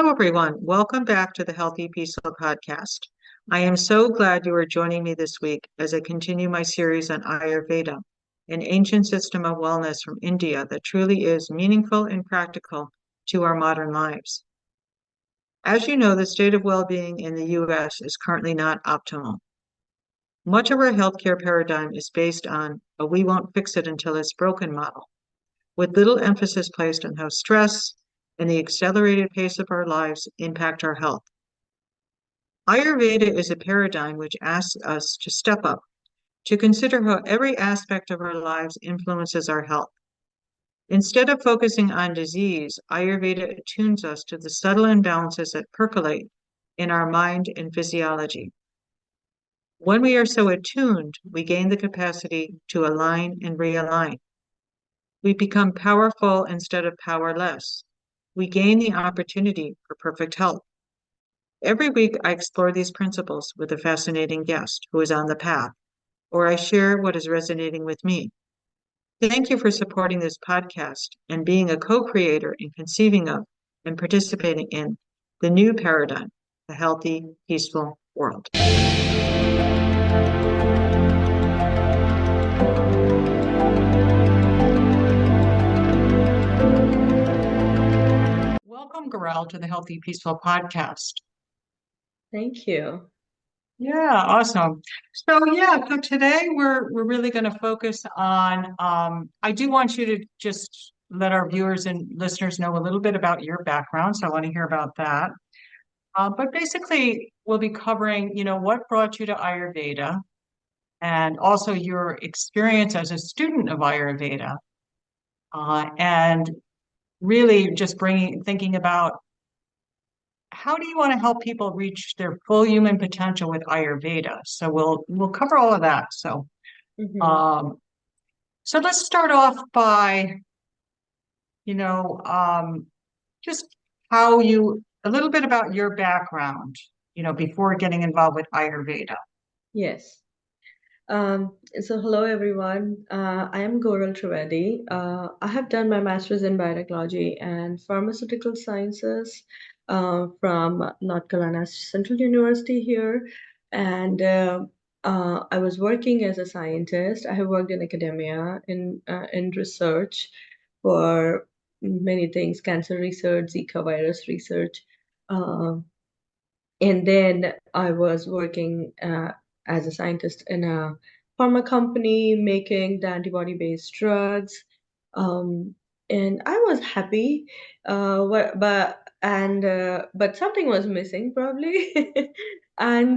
Hello, everyone. Welcome back to the Healthy Peaceful Podcast. I am so glad you are joining me this week as I continue my series on Ayurveda, an ancient system of wellness from India that truly is meaningful and practical to our modern lives. As you know, the state of well-being in the U.S. is currently not optimal. Much of our healthcare paradigm is based on a we won't fix it until it's broken model, with little emphasis placed on how stress and the accelerated pace of our lives impact our health. Ayurveda is a paradigm which asks us to step up, to consider how every aspect of our lives influences our health. Instead of focusing on disease, Ayurveda attunes us to the subtle imbalances that percolate in our mind and physiology. When we are so attuned, we gain the capacity to align and realign. We become powerful instead of powerless. We gain the opportunity for perfect health. Every week, I explore these principles with a fascinating guest who is on the path, or I share what is resonating with me. Thank you for supporting this podcast and being a co-creator in conceiving of and participating in the new paradigm, the healthy, peaceful world. Welcome, Goral, to the Healthy, Peaceful Podcast. Thank you. Yeah, awesome. So today we're really going to focus on. I do want you to just let our viewers and listeners know a little bit about your background. So I want to hear about that. But basically, we'll be covering, what brought you to Ayurveda, and also your experience as a student of Ayurveda, and really just thinking about how do you want to help people reach their full human potential with Ayurveda? So we'll cover all of that. So Mhm. so let's start off by, you know, just a little bit about your background, before getting involved with Ayurveda. Yes. So hello everyone. I am Goral Trivedi. I have done my master's in biotechnology and pharmaceutical sciences from North Carolina Central University here, and I was working as a scientist. I have worked in academia in research for many things: cancer research, Zika virus research. Um, And then I was working as a scientist in a pharma company making the antibody-based drugs. Um, and I was happy, but something was missing probably. And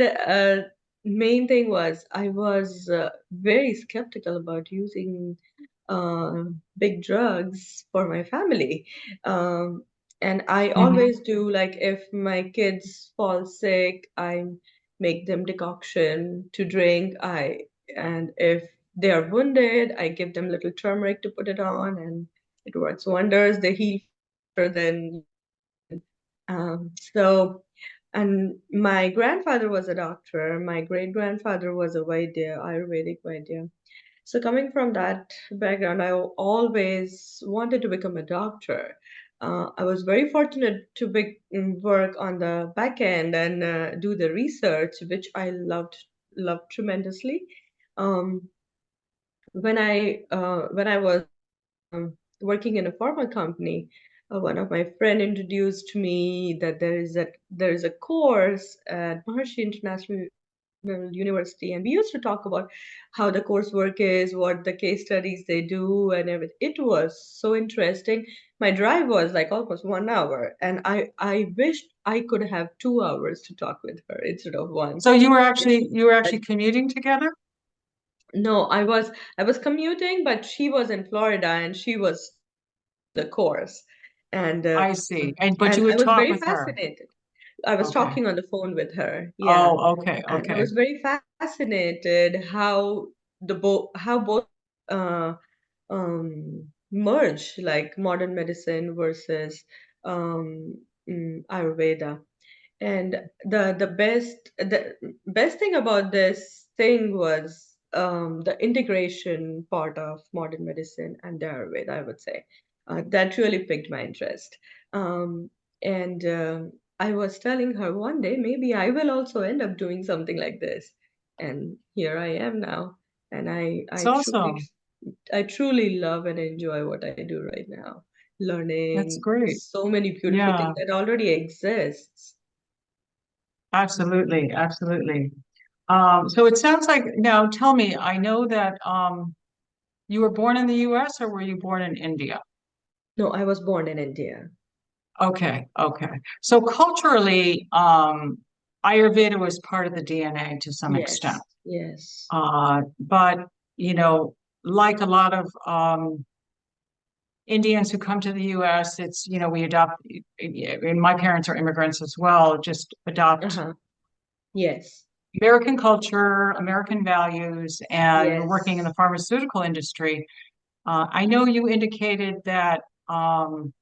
main thing was I was very skeptical about using big drugs for my family. Um, and I Mhm. always do, like, if my kids fall sick, I make them decoction to drink. And if they are wounded, I give them little turmeric to put it on, and it works wonders. They heal faster than so. And my grandfather was a doctor. My great grandfather was a Vaidya, Ayurvedic Vaidya. So coming from that background, I always wanted to become a doctor. I was very fortunate to work on the back end and do the research, which I loved tremendously. Um, when I was working in a pharma company, one of my friend introduced me that there is a course at Maharishi International University, and we used to talk about how the coursework is, what the case studies they do, and everything. It was so interesting. My drive was like almost 1 hour, and I wished I could have 2 hours to talk with her instead of one. So you were actually commuting together? No, I was commuting, but she was in Florida and she was the course, and I see. But you and I would was talk very with her. fascinated. I was Okay. talking on the phone with her, yeah, Oh, okay, and I okay. was very fascinated how both uh, merge, like modern medicine versus um, Ayurveda. And the best thing about this thing was the integration part of modern medicine and the Ayurveda, I would say. That really piqued my interest. Um, and I was telling her one day maybe I will also end up doing something like this. And here I am now. And It's awesome. I truly love and enjoy what I do right now. That's Learning great. so many beautiful Yeah, things that already exists. absolutely, absolutely. So it sounds like now tell me, I know that you were born in the US or were you born in India? No, I was born in India. Okay, okay. So culturally, Ayurveda was part of the DNA to some extent. Yes, yes, But you know, like a lot of Indians who come to the US, it's, you know, we adopt, and my parents are immigrants as well, just adopt uh-huh, yes, American culture, American values, and we're working in yes, the pharmaceutical industry. I know you indicated that um,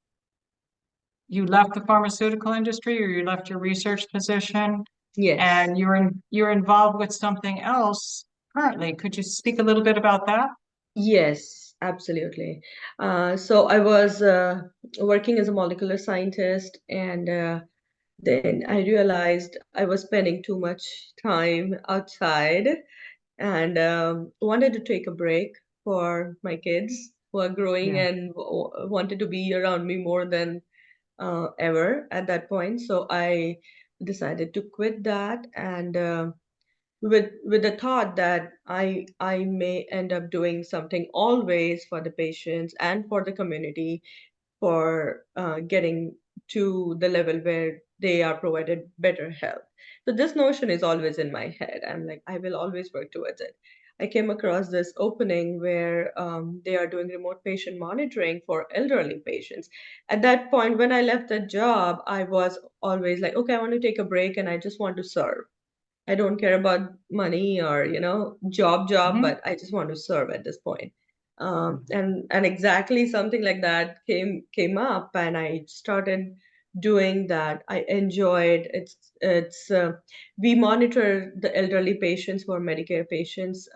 you left the pharmaceutical industry or you left your research position yes. and you're involved with something else currently. Could you speak a little bit about that? Yes, absolutely. So I was working as a molecular scientist, and then I realized I was spending too much time outside and wanted to take a break for my kids who are growing Yeah. and wanted to be around me more than ever at that point. So I decided to quit that and with the thought that I may end up doing something always for the patients and for the community for getting to the level where they are provided better health. So this notion is always in my head. I'm like, I will always work towards it. I came across this opening where they are doing remote patient monitoring for elderly patients. At that point, when I left the job, I was always like, okay, I want to take a break and I just want to serve. I don't care about money or, job, Mhm. but I just want to serve at this point. And exactly something like that came up, and I started doing that. I enjoyed it's we monitor the elderly patients who are Medicare patients.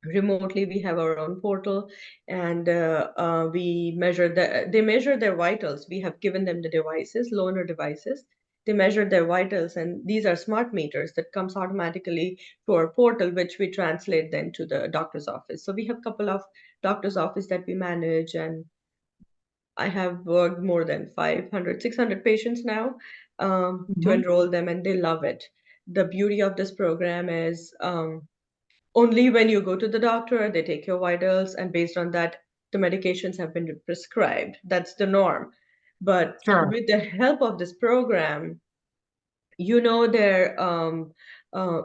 Remotely. We have our own portal, and they measure their vitals. We have given them the devices, loaner devices. They measure their vitals, and these are smart meters that comes automatically to our portal, which we translate then to the doctor's office. So we have a couple of doctor's office that we manage, and I have worked more than 500, 600 patients now, to Mhm. enroll them, and they love it. The beauty of this program is only when you go to the doctor, they take your vitals, and based on that, the medications have been prescribed. That's the norm. But Sure. with the help of this program, their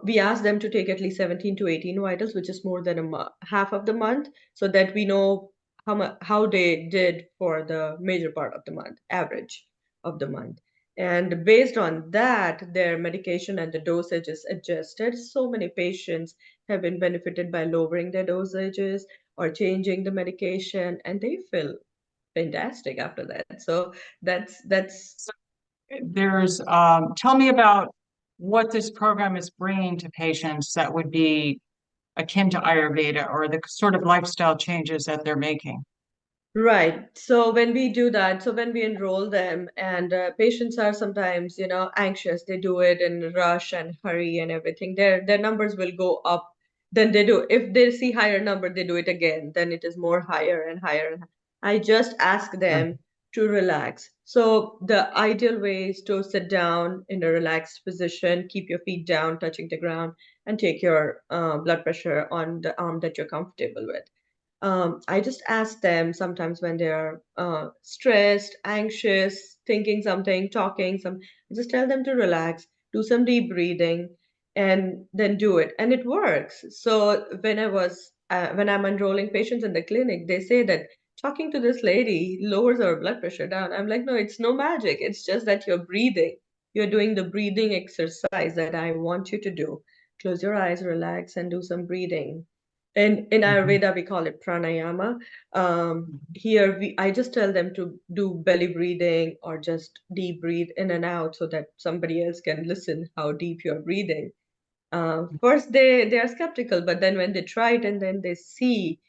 we ask them to take at least 17 to 18 vitals, which is more than half of the month, so that we know how they did for the major part of the month, average of the month. And based on that, their medication and the dosage is adjusted. So many patients have been benefited by lowering their dosages or changing the medication, and they feel fantastic after that. So that's So there's, tell me about what this program is bringing to patients that would be akin to Ayurveda or the sort of lifestyle changes that they're making. Right. So when we do that, so when we enroll them, and patients are sometimes, anxious, they do it in rush and hurry and everything. Their numbers will go up. Then they do. If they see higher number, they do it again. Then it is more higher and higher. I just ask Sure. them to relax. So the ideal way is to sit down in a relaxed position, keep your feet down, touching the ground, and take your blood pressure on the arm that you're comfortable with. I just ask them sometimes when they're stressed, anxious, thinking something, talking some. I just tell them to relax, do some deep breathing, and then do it, and it works. So when I'm enrolling patients in the clinic, they say that talking to this lady lowers our blood pressure down. I'm like, no, it's no magic. It's just that you're breathing. You're doing the breathing exercise that I want you to do. Close your eyes, relax, and do some breathing. In Mhm. Ayurveda, we call it pranayama. Here, I just tell them to do belly breathing or just deep breathe in and out so that somebody else can listen how deep you're breathing. First, they are skeptical, but then when they try it and then they see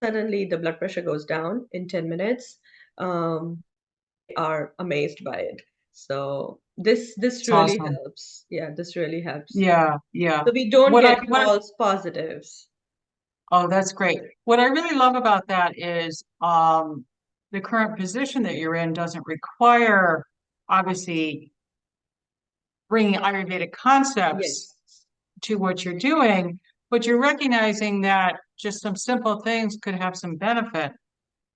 suddenly the blood pressure goes down in 10 minutes, are amazed by it. So this It's really awesome. helps. Yeah, this really helps. Yeah, yeah. So we don't What I get what I, false positives. oh, that's great. What I really love about that is the current position that you're in doesn't require obviously bringing Ayurvedic concepts Yes, to what you're doing, but you're recognizing that just some simple things could have some benefit,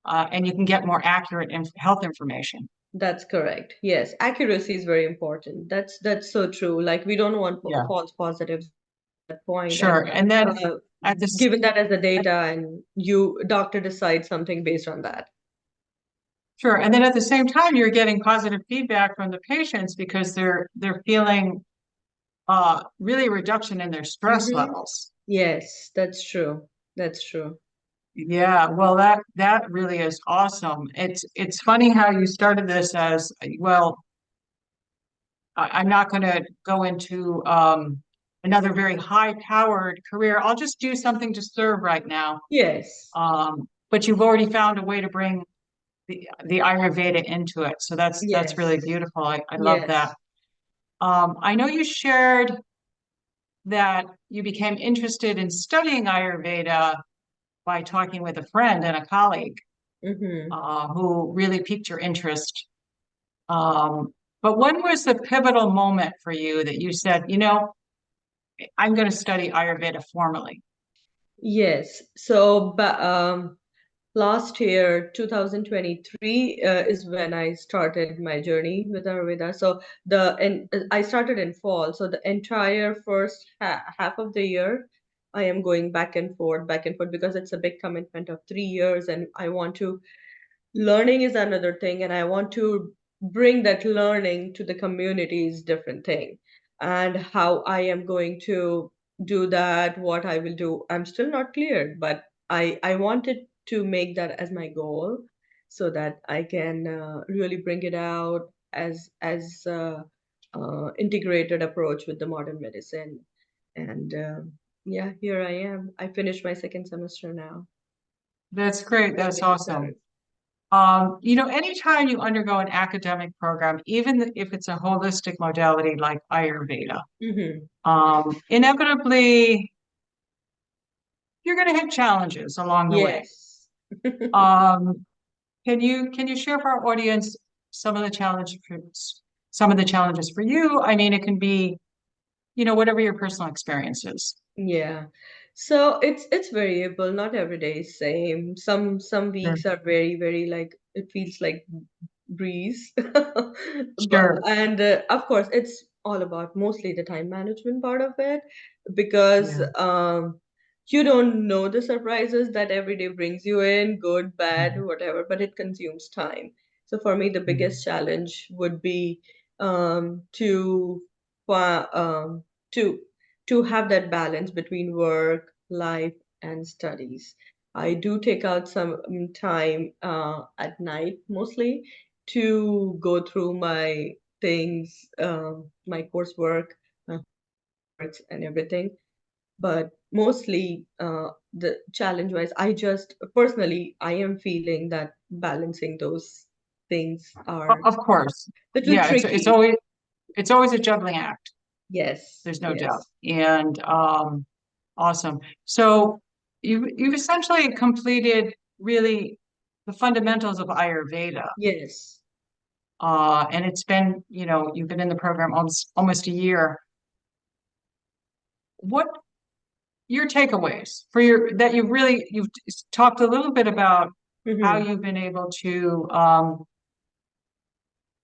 and you can get more accurate health information. that's correct. Yes, accuracy is very important. That's so true. Like we don't want Yeah, false positives at that point. And sure. And then uh, at this, given that as the data, and you doctor decides something based on that. sure. And then at the same time, you're getting positive feedback from the patients because they're feeling really a reduction in their stress Mm-hmm. levels. Yes, that's true. That's true. Yeah, well, that really is awesome. It's funny how you started this as well. I'm not going to go into another very high-powered career. I'll just do something to serve right now. Yes. But you've already found a way to bring the Ayurveda into it, so that's really Yes. beautiful. I love that. Yes. I know you shared that you became interested in studying Ayurveda by talking with a friend and a colleague Mm-hmm. who really piqued your interest. Um, but when was the pivotal moment for you that you said, I'm going to study Ayurveda formally? Yes. So, last year, 2023, is when I started my journey with Ayurveda. So and I started in fall. So the entire first half of the year, I am going back and forth because it's a big commitment of 3 years, and I want to learning is another thing, and I want to bring that learning to the community is different thing. And how I am going to do that, what I will do, I'm still not clear, but I wanted to make that as my goal so that I can really bring it out as integrated approach with the modern medicine. And yeah, here I am. I finished my second semester now. That's great. Going That's into awesome. third. Anytime you undergo an academic program, even if it's a holistic modality like Ayurveda, Hmm. inevitably you're going to hit challenges along the way. Yes. Um, can you share for our audience some of the some of the challenges for you? I mean, it can be, whatever your personal experience is. Yeah. So it's variable. Not every day is same. Some Sure. weeks are very like it feels like breeze. But Sure. and of course it's all about mostly the time management part of it because Yeah. you don't know the surprises that every day brings you in, good, bad, Mhm. whatever, but it consumes time. So for me, the Mhm. biggest challenge would be to fi- to have that balance between work, life, and studies. I do take out some time at night mostly to go through my things, my coursework, my homeworks, and everything. But mostly, the challenge wise, I just personally, I am feeling that balancing those things are Of course. a little Yeah, tricky. it's always a juggling act. Yes, There's no doubt. yes, And awesome. So you've essentially completed really the fundamentals of Ayurveda. yes, And it's been, you've been in the program almost a year. What your takeaways for your that you've talked a little bit about how hmm, you've been able to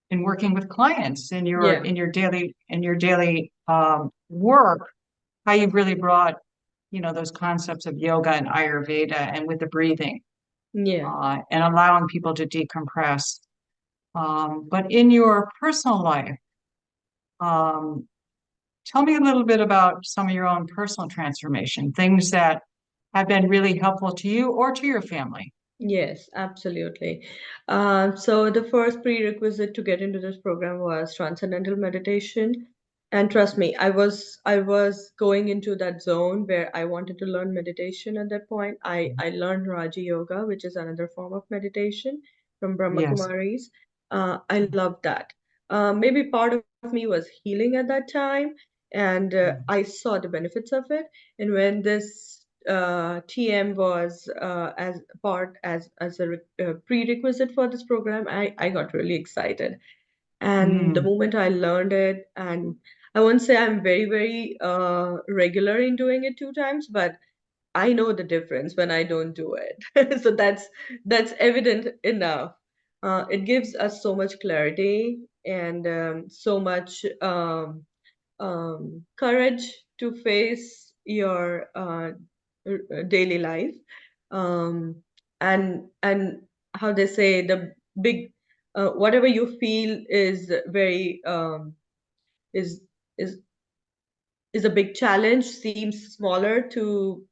in working with clients in your yeah, daily work, how you've really brought, those concepts of yoga and Ayurveda and with the breathing, yeah. and allowing people to decompress. But in your personal life, um, tell me a little bit about some of your own personal transformation, things that have been really helpful to you or to your family. Yes, absolutely. So the first prerequisite to get into this program was transcendental meditation. And trust me, I was going into that zone where I wanted to learn meditation at that point. I learned Raja Yoga, which is another form of meditation from Brahma Yes. Kumaris. I loved that. maybe part of me was healing at that time, and Mm. I saw the benefits of it. And when this TM was as part as a prerequisite for this program, I got really excited. And the Mm. moment I learned it, and I won't say I'm very regular in doing it 2 times, but I know the difference when I don't do it. So that's evident enough. It gives us so much clarity and so much courage to face your daily life. Um, and how they say, the big whatever you feel is very is is is a big challenge, seems smaller to,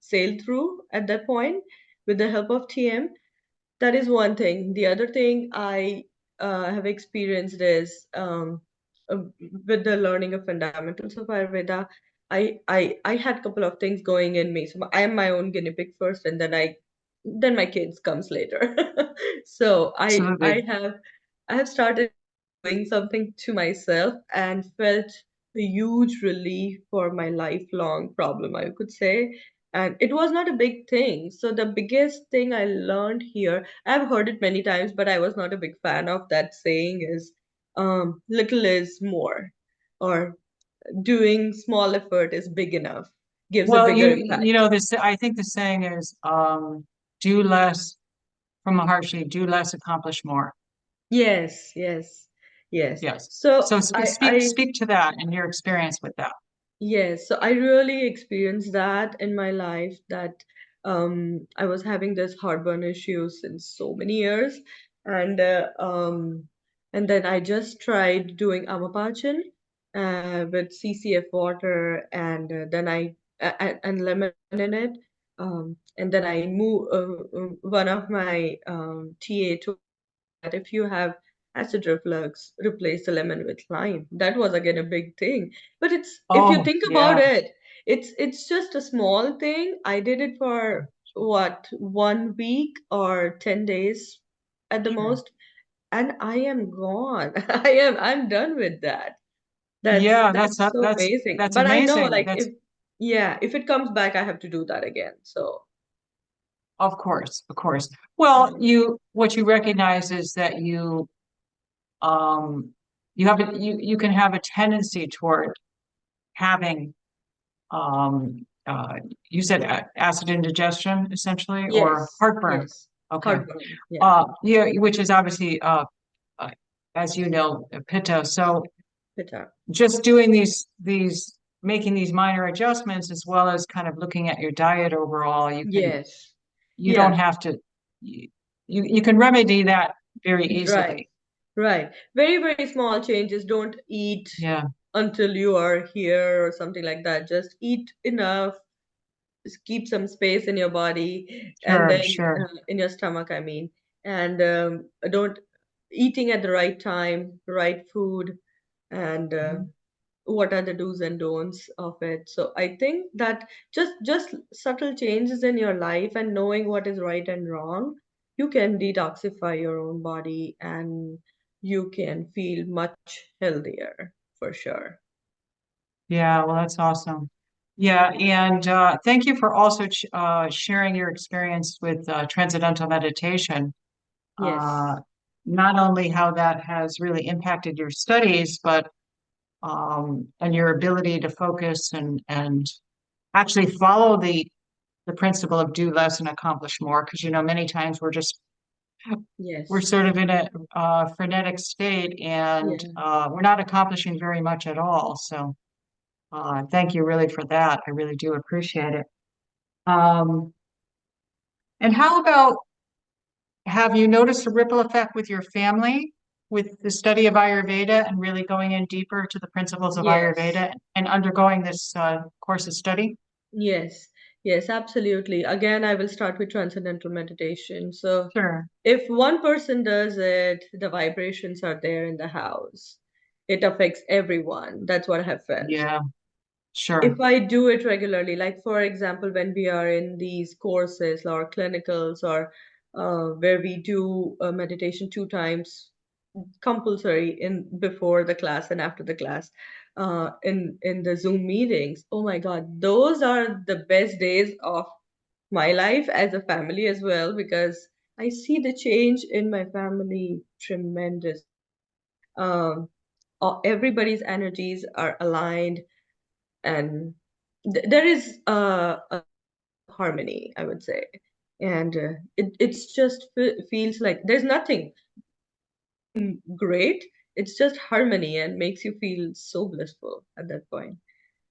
sail through at that point with the help of TM. That is one thing. The other thing I have experienced is uh, with the learning of fundamentals of Ayurveda. I had a couple of things going in me. So I am my own guinea pig first, and then my kids comes later. So Absolutely. I have started doing something to myself and felt a huge relief for my lifelong problem, I could say. And it was not a big thing. So the biggest thing I learned here, I've heard it many times, but I was not a big fan of that saying, is little is more, or doing small effort is big enough, gives a Well, bigger you impact. know this. I think the saying is, "Do less from Maharishi, do less, accomplish more." Yes, yes, yes. Yes. So So I, speak I speak to that and your experience with that. Yes, so I really experienced that in my life, that I was having this heartburn issue since so many years, and and then I just tried doing amapachan with CCF water, and then and lemon in it, and then I move. One of my TA told that if you have acid reflux, replace the lemon with lime. That was again a big thing. But it's, if you Oh, think about yeah. it, it's just a small thing. I did it for what, 1 week or 10 days at the Sure. most, and I am gone. I'm done with that. Yeah, That's so amazing. that's But I know, amazing. like, That's if it comes back, I have to do that again. So of course, of course. Well, you what you recognize is that um you can have a tendency toward having you said acid indigestion essentially or yes, heartburn. yes. Okay. Heartburn. Yeah. Yeah, which is obviously uh as you know, pitta. So Bitter. just doing these making these minor adjustments as well as kind of looking at your diet overall, Yes. you don't Yeah. have to you you can remedy that very Right. easily. Right. Very small changes. Don't eat Yeah, until you are here or something like that. Just eat enough. Just keep some space in your body, and sure, then sure. in your stomach, I mean. And don't eating at the right time, right food, and Mhm. what are the do's and don'ts of it. So I think that just subtle changes in your life and knowing what is right and wrong, you can detoxify your own body, and you can feel much healthier for sure. Yeah, well, that's awesome. Yeah, and thank you for also sharing your experience with transcendental meditation. Uh, Yes, Not only how that has really impacted your studies, but and your ability to focus and actually follow the principle of do less and accomplish more. Because you know, many times we're yes, sort of in a frenetic state and yeah, we're not accomplishing very much at all. So thank you really for that. I really do appreciate it. Um, and how about have you noticed a ripple effect with your family with the study of Ayurveda and really going in deeper to the principles of yes. Ayurveda and undergoing this course of study? Yes, yes, absolutely. Again, I will start with transcendental meditation. So, Sure. if one person does it, the vibrations are there in the house. It affects everyone. That's what I have felt. Yeah, If sure. I do it regularly, like for example, when we are in these courses or clinicals, or where we do meditation 2 times compulsory in before the class and after the class, in the Zoom meetings. Oh my God, those are the best days of my life as a family as well, because I see the change in my family tremendous. Um, Everybody's energies are aligned, and there is a harmony, I would say. And it's just feels like there's nothing great. It's just harmony and makes you feel so blissful at that point.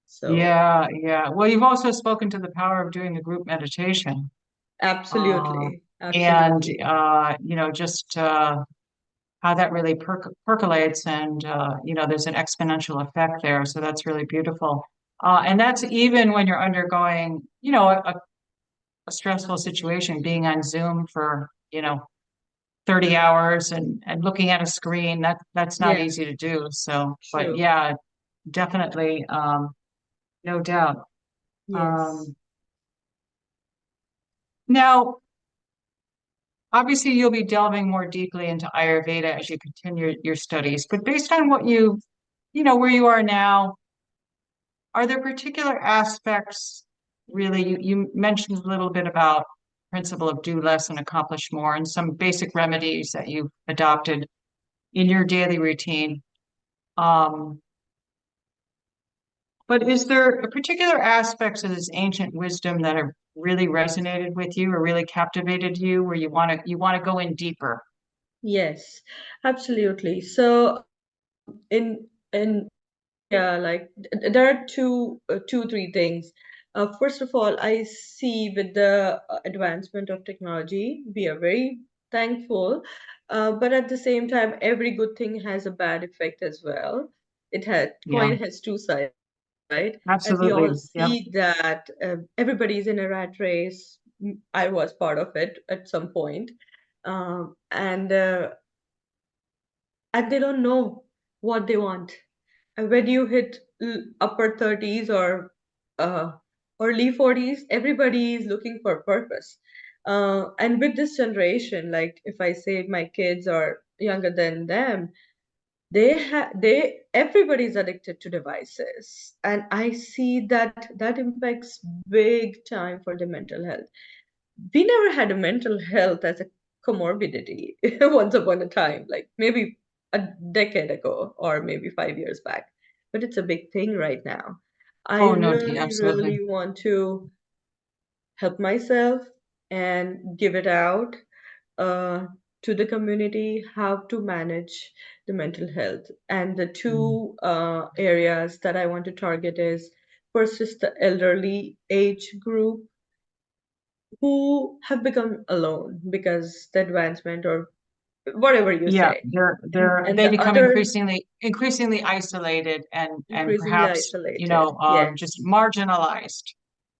So, Yeah, yeah. Well, you've also spoken to the power of doing the group meditation. Uh, absolutely, and absolutely. just how that really percolates and there's an exponential effect there. So that's really beautiful. And that's even when you're undergoing, a stressful situation, being on Zoom for, 30 hours and looking at a screen, that's not Yeah, easy to do. So, but true. yeah, definitely, no doubt. Yes. Um, Now, obviously, you'll be delving more deeply into Ayurveda as you continue your studies, but based on what where you are now, are there particular aspects really? You mentioned a little bit about principle of do less and accomplish more and some basic remedies that you've adopted in your daily routine. Um, but is there a particular aspects of this ancient wisdom that have really resonated with you or really captivated you where you want to go in deeper? Yes, absolutely. So in yeah, like there are three things. First of all, I see with the advancement of technology, we are very thankful, but at the same time, every good thing has a bad effect as well. It had Yeah, coin has two sides, right? And we all absolutely. Yep. see that everybody's in a rat race. I was part of it at some point, and they don't know what they want. And when you hit upper 30s uh, early 40s, everybody is looking for purpose. And with this generation, like if I say my kids are younger than them, they everybody's addicted to devices, and I see that that impacts big time for the mental health. We never had a mental health as a comorbidity once upon a time, like maybe a decade ago or maybe 5 years back. But it's a big thing right now. I Oh no, really, absolutely. really want to help myself and give it out uh, to the community how to manage the mental health. And the Mm. two areas that I want to target is first is the elderly age group who have become alone because the advancement or whatever you Yeah, say, and they the become other increasingly isolated and increasingly perhaps, isolated. just Yes, marginalized.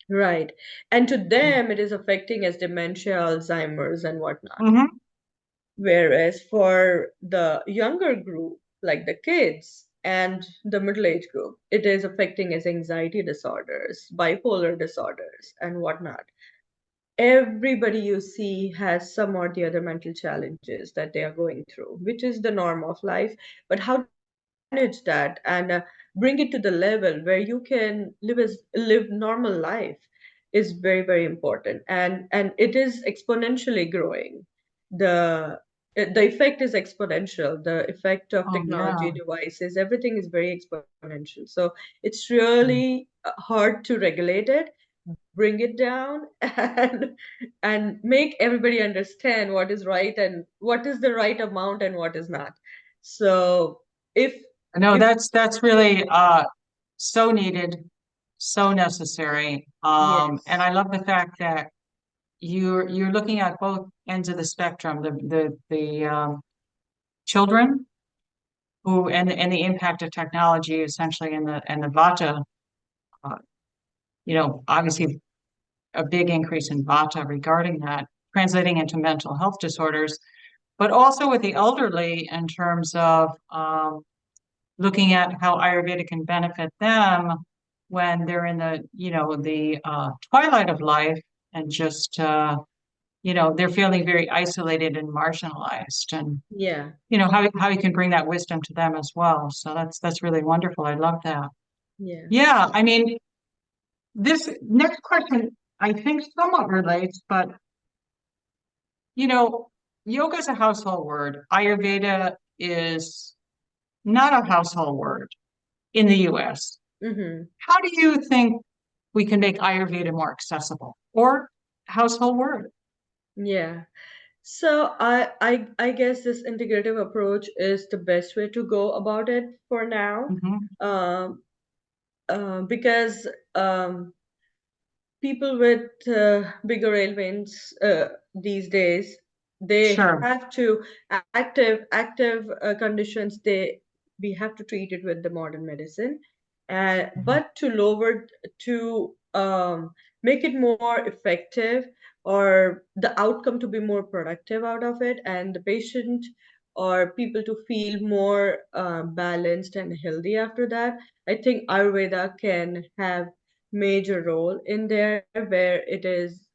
right. And to them it is affecting as dementia, Alzheimer's, and whatnot, Hmm. whereas for the younger group, like the kids and the middle age group, it is affecting as anxiety disorders, bipolar disorders, and whatnot. Everybody you see has some or the other mental challenges that they are going through, which is the norm of life. But how to manage that and bring it to the level where you can live normal life is very, very important, and it is exponentially growing. The effect is exponential. The effect of Oh technology yeah. devices, everything is very exponential. So it's really hard to regulate it, bring it down, and make everybody understand what is right and what is the right amount and what is not. So if No, if that's really so needed, so necessary. And yes, I love the fact that you're looking at both ends of the spectrum, the children who and the impact of technology essentially and the Vata, uh, obviously a big increase in Vata regarding that, translating into mental health disorders, but also with the elderly in terms of looking at how Ayurveda can benefit them when they're in the twilight of life and just they're feeling very isolated and marginalized, and Yeah, how you can bring that wisdom to them as well. So that's really wonderful. I love that. yeah. Yeah, I mean, this next question I think somewhat relates, but you know, yoga is a household word. Ayurveda is not a household word in the US. Mm-hmm. How do you think we can make Ayurveda more accessible or household word? Yeah. So I guess this integrative approach is the best way to go about it for now. Hmm. Um, because people with bigger ailments these days, they Sure. have to active conditions, they we have to treat it with the modern medicine, Mhm. but to make it more effective, or the outcome to be more productive out of it, and the patient or people to feel more balanced and healthy after that, I think Ayurveda can have major role in there, where it is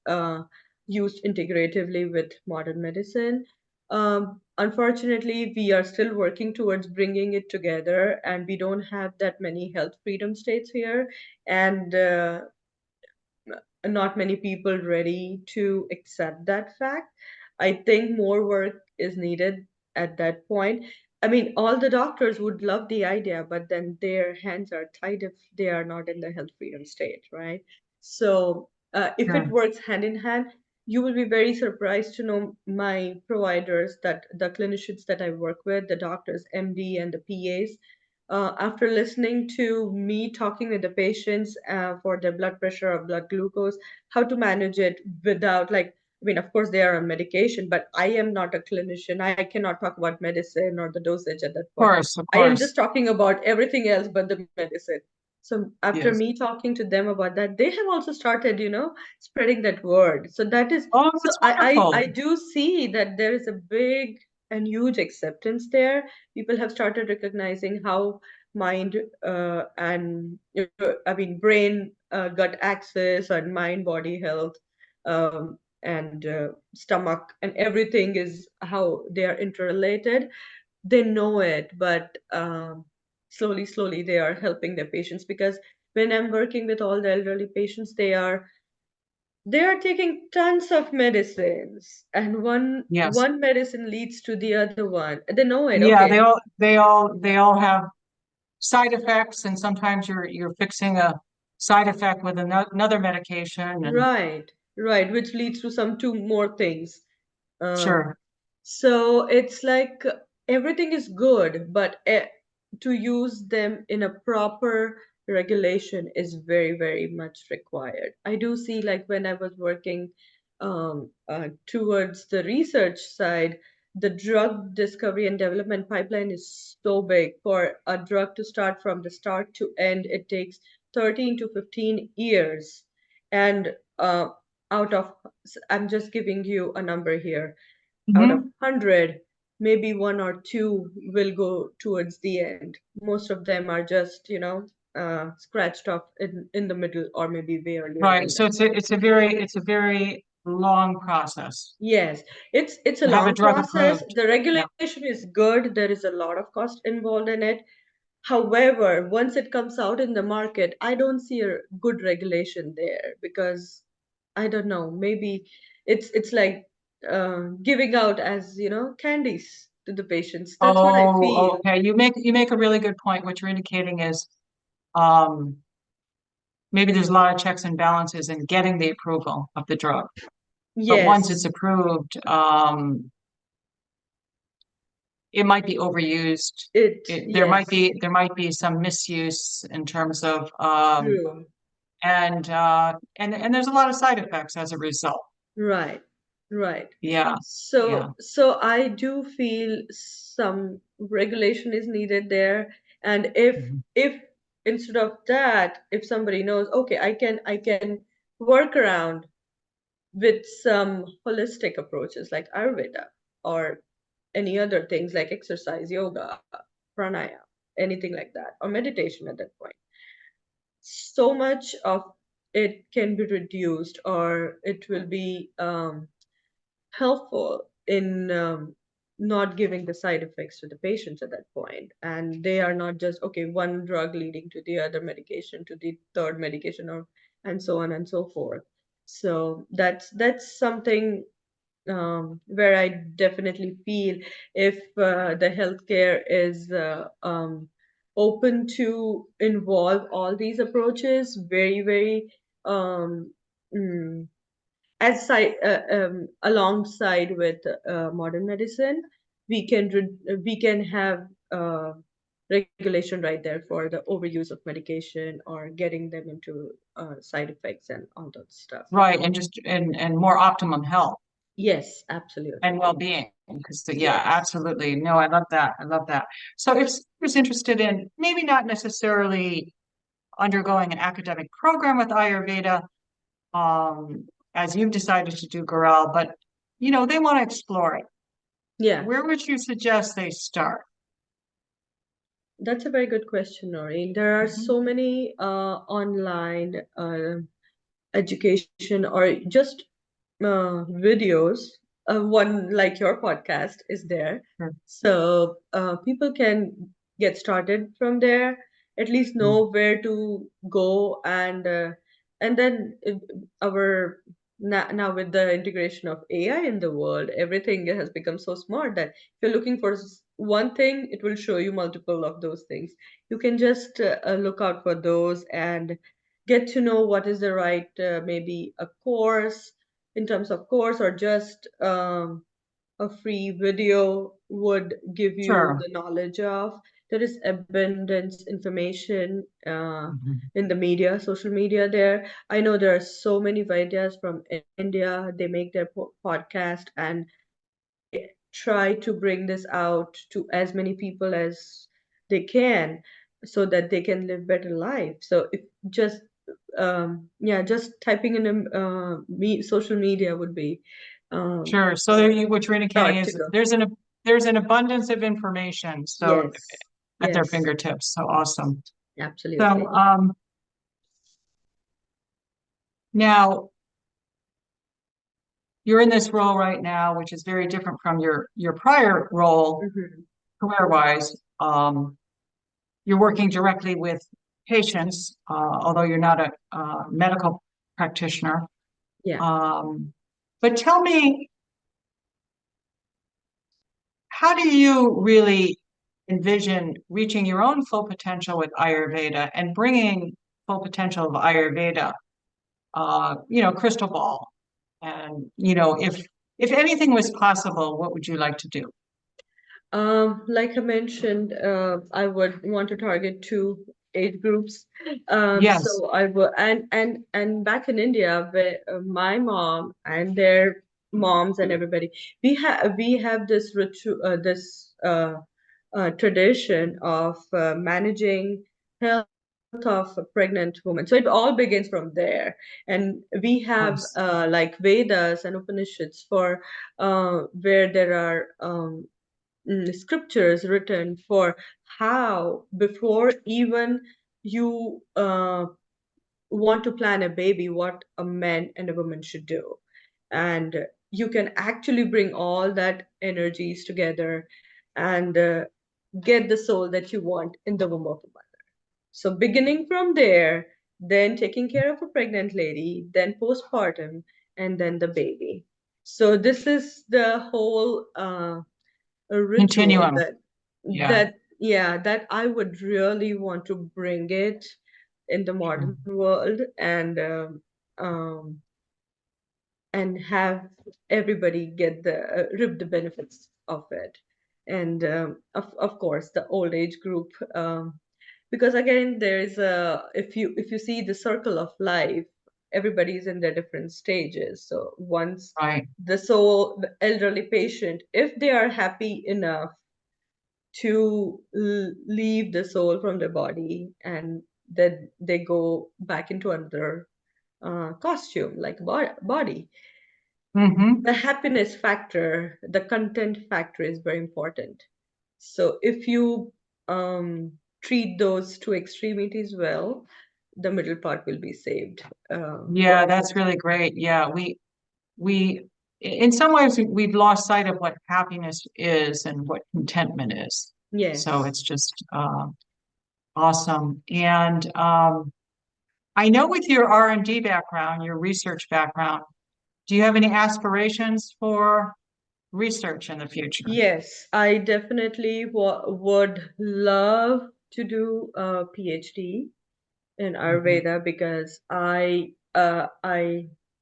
used integratively with modern medicine. Unfortunately, we are still working towards bringing it together, and we don't have that many health freedom states here, and not many people ready to accept that fact. I think more work is needed at that point. I mean, all the doctors would love the idea, but then their hands are tied if they are not in the health freedom state, right? So, if it Sure. works hand in hand, you will be very surprised to know my providers, that the clinicians that I work with, the doctors, MD, and the PAs, after listening to me talking with the patients for their blood pressure or blood glucose, how to manage it without, like, I mean, of course, they are on medication, but I am not a clinician. I cannot talk about medicine or the dosage at that point. Of I am just course. talking about everything else but the medicine. So after Yes. me talking to them about that, they have also started, spreading that word. So that is, Oh, so that's I wonderful. do see that there is a big and huge acceptance there. People have started recognizing how mind and I mean brain gut axis and mind body health, and stomach and everything is how they are interrelated. They know it, but slowly they are helping their patients, because when I'm working with all the elderly patients, they are taking tons of medicines, and one Yes. one medicine leads to the other one. They know it. Yeah, Okay. they all have side effects, and sometimes you're fixing a side effect with another medication, and Right, right, which leads to some two more things. Um, sure. so it's like everything is good, but to use them in a proper regulation is very, very much required. I do see, like, when I was working towards the research side, the drug discovery and development pipeline is so big. For a drug to start from the start to end, it takes 13 to 15 years. And out of, I'm just giving you a number here, out of Hmm. 100, maybe one or two will go towards the end. Most of them are just, scratched off in the middle, or maybe way earlier Right. than So that. it's a very long process Yes, it's a to have a long drug process. approved. The Yeah. regulation is good. There is a lot of cost involved in it. However, once it comes out in the market, I don't see a good regulation there, because I don't know, maybe it's like giving out as, candies to the patients. That's what I Oh, feel. okay. You make a really good point. What you're indicating is um, maybe there's a lot of checks and balances in getting the approval of the drug. But once it's Yes, approved, it might be overused. There might yes, be some misuse in terms of true. and there's a lot of side effects as a result. Right, right. Yeah, yeah. So I do feel some regulation is needed there. And Mhm. if instead of that, if somebody knows, okay, I can work around with some holistic approaches like Ayurveda, or any other things like exercise, yoga, pranayama, anything like that, or meditation at that point, so much of it can be reduced, or it will be helpful in not giving the side effects to the patients at that point. And they are not just, okay, one drug leading to the other medication, to the third medication, or and so on and so forth. So that's something where I definitely feel if the healthcare is open to involve all these approaches very, very um, mm, alongside with modern medicine, we can have regulation right there for the overuse of medication or getting them into side effects and all that stuff. Right, and just and more optimum health Yes, and absolutely. well-being. Because yeah, Yes. absolutely. No, I love that. I love that. So if someone's interested in maybe not necessarily undergoing an academic program with Ayurveda, as you've decided to do, Goral, but they want to explore it. Yeah, Where would you suggest they start? that's a very good question, Noreen. There are Mhm. so many online education or just videos. One like your podcast is there, Sure. so people can get started from there. At least Mm. know where to go, and then our now with the integration of AI in the world, everything has become so smart that if you're looking for one thing, it will show you multiple of those things. You can just look out for those and get to know what is the right maybe a course in terms of course or just a free video would give you Sure. the knowledge of. There is abundance information Mhm. in the media, social media there. I know there are so many Vaidyas from India. They make their podcast and they try to bring this out to as many people as they can so that they can live better life. So if just yeah, just typing in social media would be um, Sure. So there what you're indicating start to is go. there's an abundance of information so Yes, at their yes, fingertips. So awesome. So absolutely. now you're in this role right now, which is very different from your prior role Hmm. career-wise. You're working directly with patients, although you're not a medical practitioner. Yeah. Um, but tell me, how do you really envision reaching your own full potential with Ayurveda and bringing full potential of Ayurveda, crystal ball? And, if anything was possible, what would you like to do? Like I mentioned, I would want to target two age groups. Yes, So I would, and back in India, where my mom and their moms and everybody, we have this ritual, this tradition of managing health of a pregnant woman. So it all begins from there, and we of have course. like Vedas and Upanishads for where there are scriptures written for how before even you want to plan a baby, what a man and a woman should do. And you can actually bring all that energies together and get the soul that you want in the womb of a mother. So beginning from there, then taking care of a pregnant lady, then postpartum, and then the baby. So this is the whole a ritual Continuum. that Yeah. that yeah, that I would really want to bring it in the Sure. modern world um, and have everybody get the reap the benefits of it. And of course the old age group, because again there's a if you see the circle of life, everybody's in their different stages. So once Right. the elderly patient, if they are happy enough to leave the soul from the body and then they go back into another costume like body, Mm-hmm. the happiness factor, the content factor is very important. So if you treat those two extremities well, the middle part will be saved. Yeah, that's really great. Yeah, we in some ways we've lost sight of what happiness is and what contentment is. So Yes. it's just awesome. And I know with your R&D background, your research background, do you have any aspirations for research in the future? Yes, I definitely would love to do a PhD in Mhm. Ayurveda because I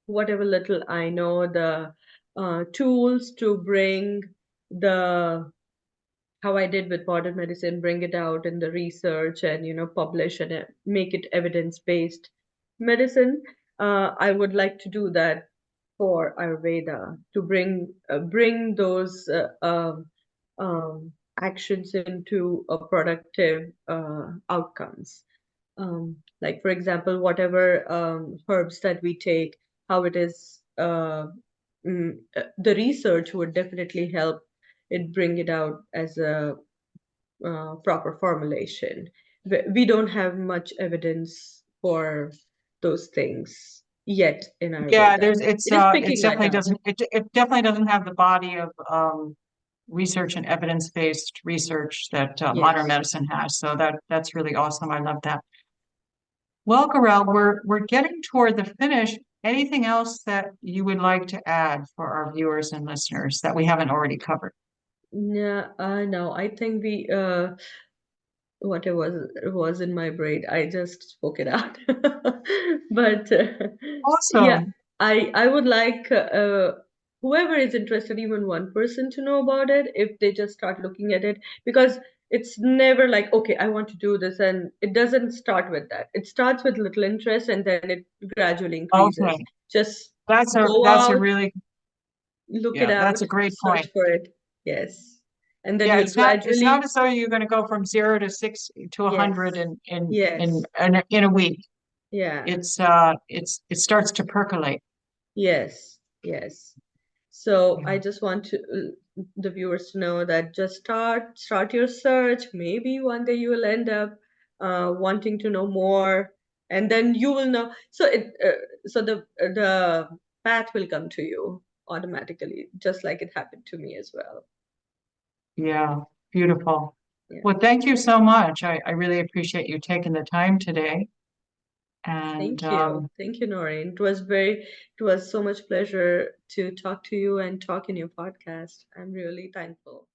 whatever little I know, the tools to bring the how I did with modern medicine, bring it out in the research and publish and make it evidence-based medicine. I would like to do that for Ayurveda to bring those actions into a productive outcomes. Like for example, whatever herbs that we take, how it is. The research would definitely help it bring it out as a proper formulation. We don't have much evidence for those things yet in Yeah, Ayurveda. there's It is it's picking that definitely up. doesn't it definitely doesn't have the body of research and evidence-based research that modern Yes. medicine has. So that's really awesome. I love that. Well, Gorel, we're getting toward the finish. Anything else that you would like to add for our viewers and listeners that we haven't already covered? Yeah, no, I think we what it was in my brain. I just spoke it out. But yeah, Awesome. I would like whoever is interested, even one person, to know about it if they just start looking at it, because it's never like, okay, I want to do this, and it doesn't start with that. It starts with little interest and then it gradually increases. Okay. Just That's go a out, really look it yeah, that's out, a great search point. for it. Yes. And then Yeah, you'll it's not gradually, as though you're going to go from 0 to 6 to 100 yes, yes. in a week. Yeah. It starts to percolate. Yes, yes. So I Yeah. just want to the viewers to know that just start your search. Maybe one day you will end up wanting to know more, and then you will know. So the path will come to you automatically, just like it happened to me as well. Yeah, beautiful. Yeah. Well, thank you so much. I really appreciate you taking the time today. And Thank you. Thank you, Noreen. It was so much pleasure to talk to you and talk in your podcast. I'm really thankful.